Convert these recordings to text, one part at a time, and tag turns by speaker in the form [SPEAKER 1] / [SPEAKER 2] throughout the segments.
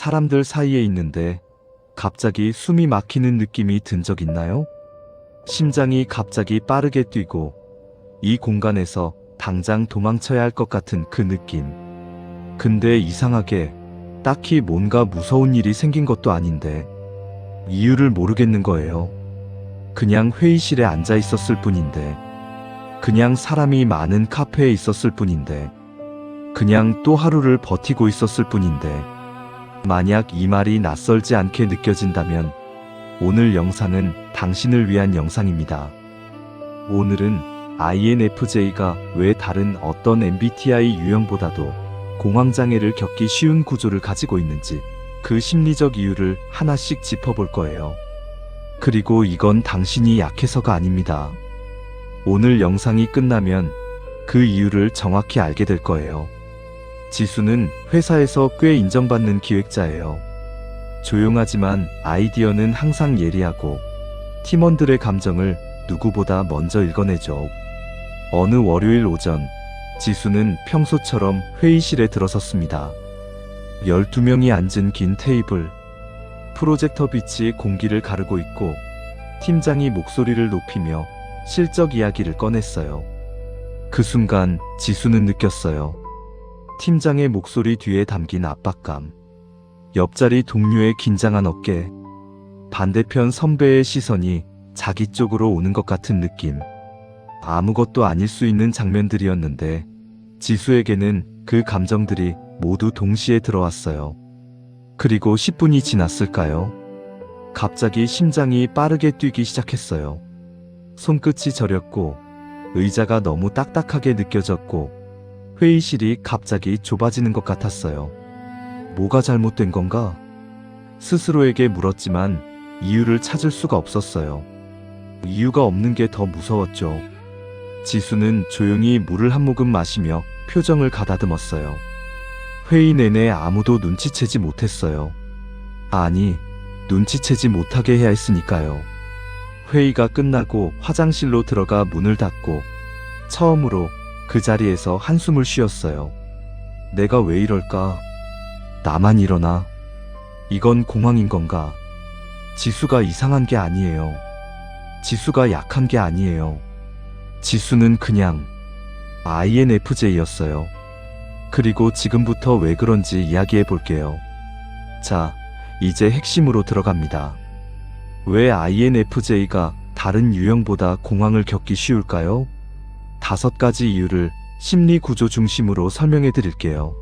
[SPEAKER 1] 사람들 사이에 있는데 갑자기 숨이 막히는 느낌이 든 적 있나요? 심장이 갑자기 빠르게 뛰고 이 공간에서 당장 도망쳐야 할 것 같은 그 느낌. 근데 이상하게 딱히 뭔가 무서운 일이 생긴 것도 아닌데 이유를 모르겠는 거예요. 그냥 회의실에 앉아 있었을 뿐인데, 그냥 사람이 많은 카페에 있었을 뿐인데, 그냥 또 하루를 버티고 있었을 뿐인데, 만약 이 말이 낯설지 않게 느껴진다면 오늘 영상은 당신을 위한 영상입니다. 오늘은 INFJ가 왜 다른 어떤 MBTI 유형보다도 공황장애를 겪기 쉬운 구조를 가지고 있는지 그 심리적 이유를 하나씩 짚어볼 거예요. 그리고 이건 당신이 약해서가 아닙니다. 오늘 영상이 끝나면 그 이유를 정확히 알게 될 거예요. 지수는 회사에서 꽤 인정받는 기획자예요. 조용하지만 아이디어는 항상 예리하고 팀원들의 감정을 누구보다 먼저 읽어내죠. 어느 월요일 오전, 지수는 평소처럼 회의실에 들어섰습니다. 12명이 앉은 긴 테이블, 프로젝터 빛이 공기를 가르고 있고 팀장이 목소리를 높이며 실적 이야기를 꺼냈어요. 그 순간 지수는 느꼈어요. 팀장의 목소리 뒤에 담긴 압박감, 옆자리 동료의 긴장한 어깨, 반대편 선배의 시선이 자기 쪽으로 오는 것 같은 느낌. 아무것도 아닐 수 있는 장면들이었는데 지수에게는 그 감정들이 모두 동시에 들어왔어요. 그리고 10분이 지났을까요? 갑자기 심장이 빠르게 뛰기 시작했어요. 손끝이 저렸고 의자가 너무 딱딱하게 느껴졌고 회의실이 갑자기 좁아지는 것 같았어요. 뭐가 잘못된 건가? 스스로에게 물었지만 이유를 찾을 수가 없었어요. 이유가 없는 게 더 무서웠죠. 지수는 조용히 물을 한 모금 마시며 표정을 가다듬었어요. 회의 내내 아무도 눈치채지 못했어요. 아니, 눈치채지 못하게 해야 했으니까요. 회의가 끝나고 화장실로 들어가 문을 닫고 처음으로 그 자리에서 한숨을 쉬었어요. 내가 왜 이럴까? 나만 이러나? 이건 공황인 건가? 지수가 이상한 게 아니에요. 지수가 약한 게 아니에요. 지수는 그냥 INFJ였어요. 그리고 지금부터 왜 그런지 이야기해 볼게요. 자, 이제 핵심으로 들어갑니다. 왜 INFJ가 다른 유형보다 공황을 겪기 쉬울까요? 5가지 이유를 심리 구조 중심으로 설명해 드릴게요.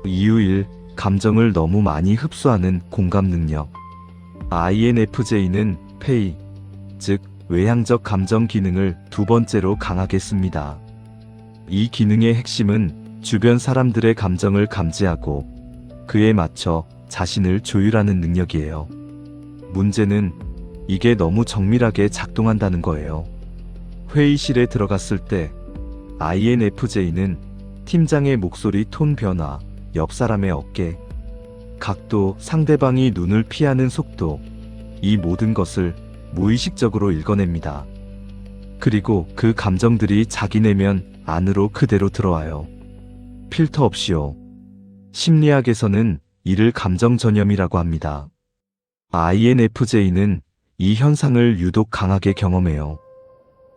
[SPEAKER 1] 이유 1. 감정을 너무 많이 흡수하는 공감 능력. INFJ는 페이, 즉 외향적 감정 기능을 2번째로 강하게 씁니다. 이 기능의 핵심은 주변 사람들의 감정을 감지하고 그에 맞춰 자신을 조율하는 능력이에요. 문제는 이게 너무 정밀하게 작동한다는 거예요. 회의실에 들어갔을 때 INFJ는 팀장의 목소리 톤 변화, 옆 사람의 어깨, 각도, 상대방이 눈을 피하는 속도, 이 모든 것을 무의식적으로 읽어냅니다. 그리고 그 감정들이 자기 내면 안으로 그대로 들어와요. 필터 없이요. 심리학에서는 이를 감정 전염이라고 합니다. INFJ는 이 현상을 유독 강하게 경험해요.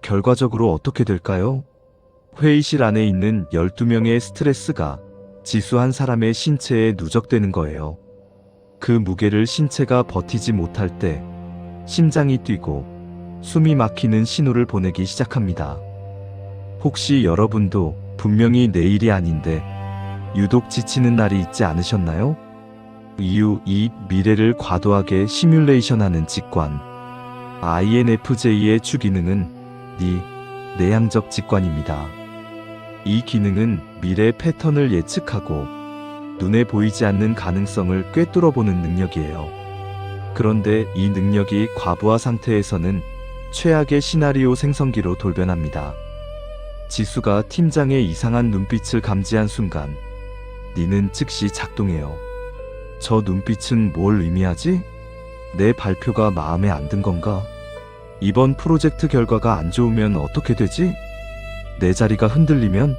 [SPEAKER 1] 결과적으로 어떻게 될까요? 회의실 안에 있는 12명의 스트레스가 지수 한 사람의 신체에 누적되는 거예요. 그 무게를 신체가 버티지 못할 때 심장이 뛰고 숨이 막히는 신호를 보내기 시작합니다. 혹시 여러분도 분명히 내일이 아닌데 유독 지치는 날이 있지 않으셨나요? 이유 2. 미래를 과도하게 시뮬레이션하는 직관. INFJ의 주기능은 내향적 직관입니다. 이 기능은 미래 패턴을 예측하고 눈에 보이지 않는 가능성을 꿰뚫어보는 능력이에요. 그런데 이 능력이 과부하 상태에서는 최악의 시나리오 생성기로 돌변합니다. 지수가 팀장의 이상한 눈빛을 감지한 순간 니는 즉시 작동해요. 저 눈빛은 뭘 의미하지? 내 발표가 마음에 안 든 건가? 이번 프로젝트 결과가 안 좋으면 어떻게 되지? 내 자리가 흔들리면?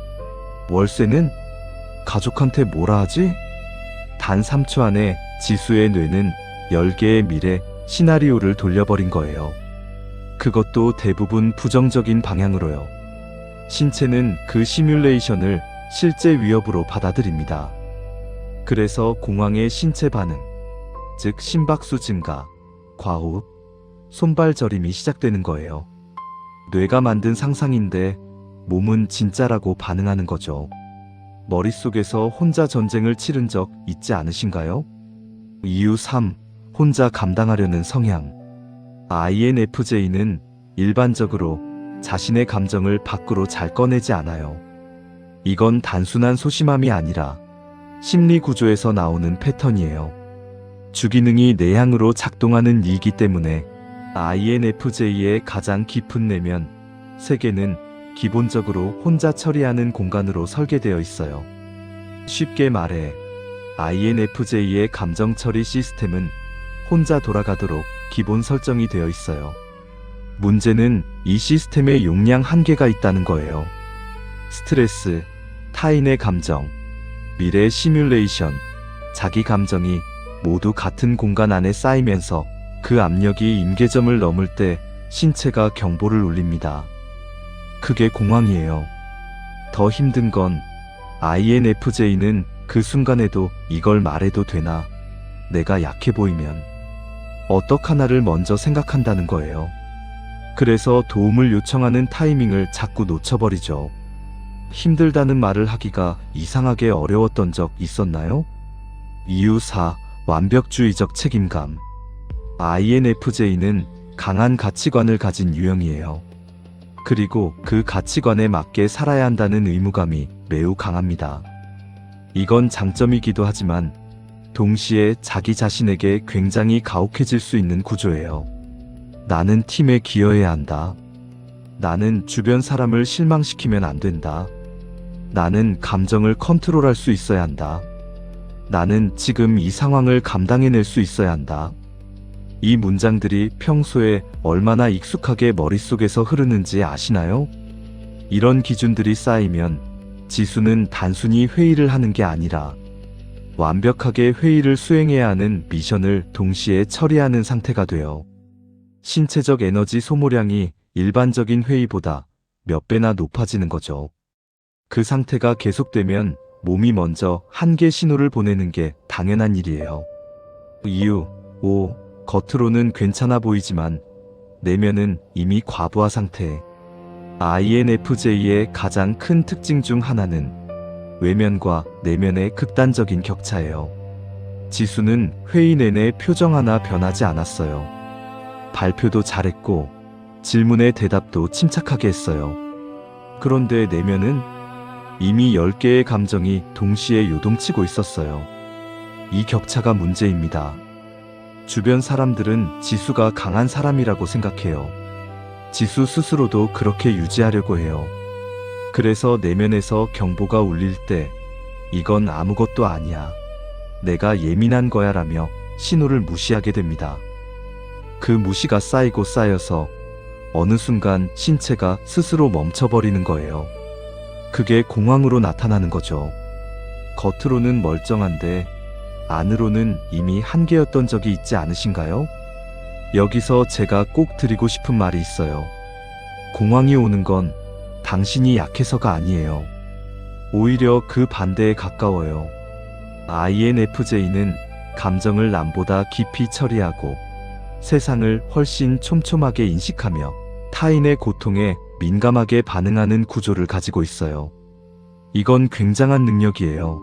[SPEAKER 1] 월세는? 가족한테 뭐라 하지? 단 3초 안에 지수의 뇌는 10개의 미래 시나리오를 돌려버린 거예요. 그것도 대부분 부정적인 방향으로요. 신체는 그 시뮬레이션을 실제 위협으로 받아들입니다. 그래서 공황의 신체 반응, 즉 심박수 증가, 과호흡, 손발 저림이 시작되는 거예요. 뇌가 만든 상상인데 몸은 진짜라고 반응하는 거죠. 머릿속에서 혼자 전쟁을 치른 적 있지 않으신가요? 이유 3. 혼자 감당하려는 성향. INFJ는 일반적으로 자신의 감정을 밖으로 잘 꺼내지 않아요. 이건 단순한 소심함이 아니라 심리 구조에서 나오는 패턴이에요. 주기능이 내향으로 작동하는 이기 때문에 INFJ의 가장 깊은 내면 세계는 기본적으로 혼자 처리하는 공간으로 설계되어 있어요. 쉽게 말해 INFJ의 감정 처리 시스템은 혼자 돌아가도록 기본 설정이 되어 있어요. 문제는 이 시스템의 용량 한계가 있다는 거예요. 스트레스, 타인의 감정, 미래 시뮬레이션, 자기 감정이 모두 같은 공간 안에 쌓이면서 그 압력이 임계점을 넘을 때 신체가 경보를 울립니다. 그게 공황이에요. 더 힘든 건 INFJ는 그 순간에도 이걸 말해도 되나? 내가 약해 보이면 어떡하나를 먼저 생각한다는 거예요. 그래서 도움을 요청하는 타이밍을 자꾸 놓쳐버리죠. 힘들다는 말을 하기가 이상하게 어려웠던 적 있었나요? 이유 4. 완벽주의적 책임감. INFJ는 강한 가치관을 가진 유형이에요. 그리고 그 가치관에 맞게 살아야 한다는 의무감이 매우 강합니다. 이건 장점이기도 하지만 동시에 자기 자신에게 굉장히 가혹해질 수 있는 구조예요. 나는 팀에 기여해야 한다. 나는 주변 사람을 실망시키면 안 된다. 나는 감정을 컨트롤할 수 있어야 한다. 나는 지금 이 상황을 감당해낼 수 있어야 한다. 이 문장들이 평소에 얼마나 익숙하게 머릿속에서 흐르는지 아시나요? 이런 기준들이 쌓이면 지수는 단순히 회의를 하는 게 아니라 완벽하게 회의를 수행해야 하는 미션을 동시에 처리하는 상태가 돼요. 신체적 에너지 소모량이 일반적인 회의보다 몇 배나 높아지는 거죠. 그 상태가 계속되면 몸이 먼저 한계 신호를 보내는 게 당연한 일이에요. 이유 5. 겉으로는 괜찮아 보이지만 내면은 이미 과부하 상태. INFJ의 가장 큰 특징 중 하나는 외면과 내면의 극단적인 격차예요. 지수는 회의 내내 표정 하나 변하지 않았어요. 발표도 잘했고 질문에 대답도 침착하게 했어요. 그런데 내면은 이미 10개의 감정이 동시에 요동치고 있었어요. 이 격차가 문제입니다. 주변 사람들은 지수가 강한 사람이라고 생각해요. 지수 스스로도 그렇게 유지하려고 해요. 그래서 내면에서 경보가 울릴 때 이건 아무것도 아니야. 내가 예민한 거야 라며 신호를 무시하게 됩니다. 그 무시가 쌓이고 쌓여서 어느 순간 신체가 스스로 멈춰버리는 거예요. 그게 공황으로 나타나는 거죠. 겉으로는 멀쩡한데 안으로는 이미 한계였던 적이 있지 않으신가요? 여기서 제가 꼭 드리고 싶은 말이 있어요. 공황이 오는 건 당신이 약해서가 아니에요. 오히려 그 반대에 가까워요. INFJ는 감정을 남보다 깊이 처리하고 세상을 훨씬 촘촘하게 인식하며 타인의 고통에 민감하게 반응하는 구조를 가지고 있어요. 이건 굉장한 능력이에요.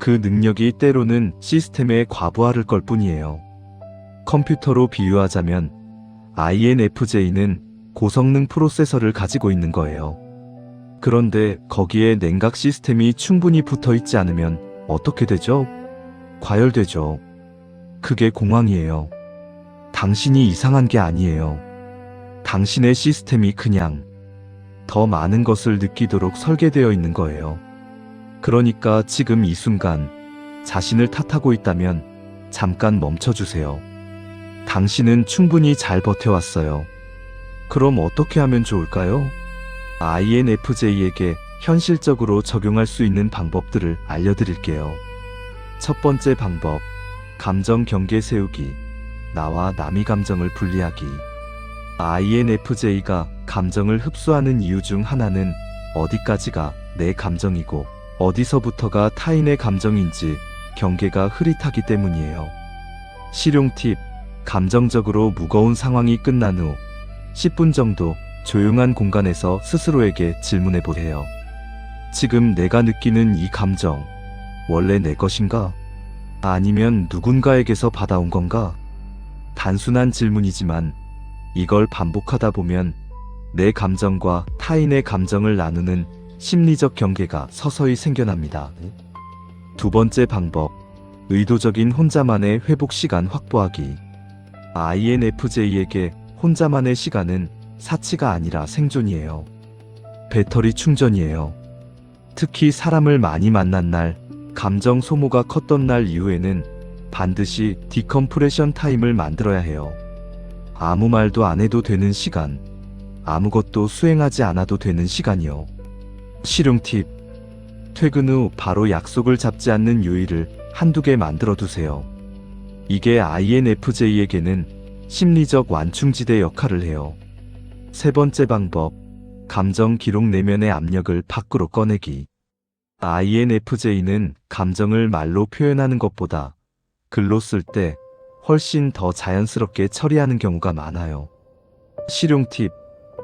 [SPEAKER 1] 그 능력이 때로는 시스템의 과부하를 걸 뿐이에요. 컴퓨터로 비유하자면 INFJ는 고성능 프로세서를 가지고 있는 거예요. 그런데 거기에 냉각 시스템이 충분히 붙어 있지 않으면 어떻게 되죠? 과열되죠. 그게 공황이에요. 당신이 이상한 게 아니에요. 당신의 시스템이 그냥 더 많은 것을 느끼도록 설계되어 있는 거예요. 그러니까 지금 이 순간 자신을 탓하고 있다면 잠깐 멈춰주세요. 당신은 충분히 잘 버텨왔어요. 그럼 어떻게 하면 좋을까요? INFJ에게 현실적으로 적용할 수 있는 방법들을 알려드릴게요. 첫 번째 방법, 감정 경계 세우기, 나와 남의 감정을 분리하기. INFJ가 감정을 흡수하는 이유 중 하나는 어디까지가 내 감정이고 어디서부터가 타인의 감정인지 경계가 흐릿하기 때문이에요. 실용 팁, 감정적으로 무거운 상황이 끝난 후 10분 정도 조용한 공간에서 스스로에게 질문해 보세요. 지금 내가 느끼는 이 감정, 원래 내 것인가? 아니면 누군가에게서 받아온 건가? 단순한 질문이지만 이걸 반복하다 보면 내 감정과 타인의 감정을 나누는 심리적 경계가 서서히 생겨납니다. 두 번째 방법, 의도적인 혼자만의 회복 시간 확보하기. INFJ에게 혼자만의 시간은 사치가 아니라 생존이에요. 배터리 충전이에요. 특히 사람을 많이 만난 날, 감정 소모가 컸던 날 이후에는 반드시 디컴프레션 타임을 만들어야 해요. 아무 말도 안 해도 되는 시간, 아무것도 수행하지 않아도 되는 시간이요. 실용 팁, 퇴근 후 바로 약속을 잡지 않는 요일을 한두 개 만들어 두세요. 이게 INFJ에게는 심리적 완충지대 역할을 해요. 세 번째 방법, 감정 기록 내면의 압력을 밖으로 꺼내기. INFJ는 감정을 말로 표현하는 것보다 글로 쓸 때 훨씬 더 자연스럽게 처리하는 경우가 많아요. 실용 팁,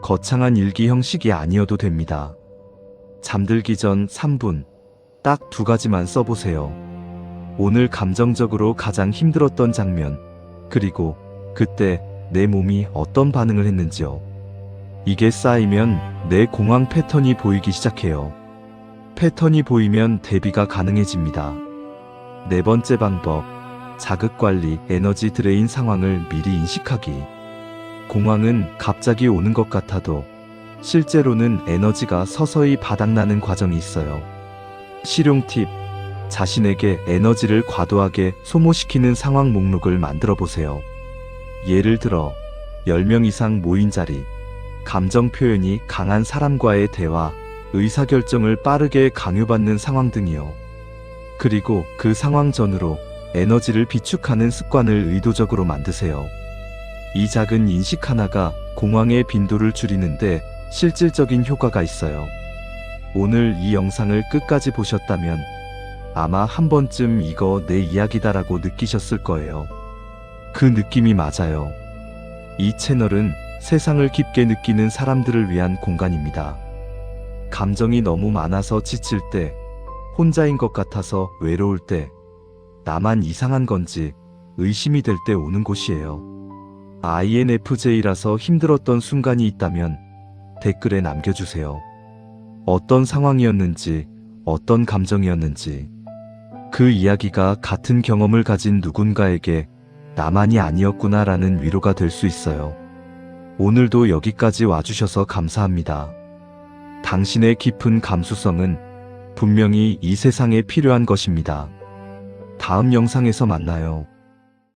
[SPEAKER 1] 거창한 일기 형식이 아니어도 됩니다. 잠들기 전 3분, 딱 2가지만 써보세요. 오늘 감정적으로 가장 힘들었던 장면, 그리고 그때 내 몸이 어떤 반응을 했는지요. 이게 쌓이면 내 공황 패턴이 보이기 시작해요. 패턴이 보이면 대비가 가능해집니다. 네 번째 방법, 자극관리, 에너지 드레인 상황을 미리 인식하기. 공황은 갑자기 오는 것 같아도 실제로는 에너지가 서서히 바닥나는 과정이 있어요. 실용 팁, 자신에게 에너지를 과도하게 소모시키는 상황 목록을 만들어 보세요. 예를 들어 10명 이상 모인 자리, 감정 표현이 강한 사람과의 대화, 의사결정을 빠르게 강요받는 상황 등이요. 그리고 그 상황 전후로 에너지를 비축하는 습관을 의도적으로 만드세요. 이 작은 인식 하나가 공황의 빈도를 줄이는데 실질적인 효과가 있어요. 오늘 이 영상을 끝까지 보셨다면 아마 한 번쯤 이거 내 이야기다라고 느끼셨을 거예요. 그 느낌이 맞아요. 이 채널은 세상을 깊게 느끼는 사람들을 위한 공간입니다. 감정이 너무 많아서 지칠 때, 혼자인 것 같아서 외로울 때, 나만 이상한 건지 의심이 될 때 오는 곳이에요. INFJ라서 힘들었던 순간이 있다면 댓글에 남겨주세요. 어떤 상황이었는지, 어떤 감정이었는지, 그 이야기가 같은 경험을 가진 누군가에게 나만이 아니었구나라는 위로가 될 수 있어요. 오늘도 여기까지 와주셔서 감사합니다. 당신의 깊은 감수성은 분명히 이 세상에 필요한 것입니다. 다음 영상에서 만나요.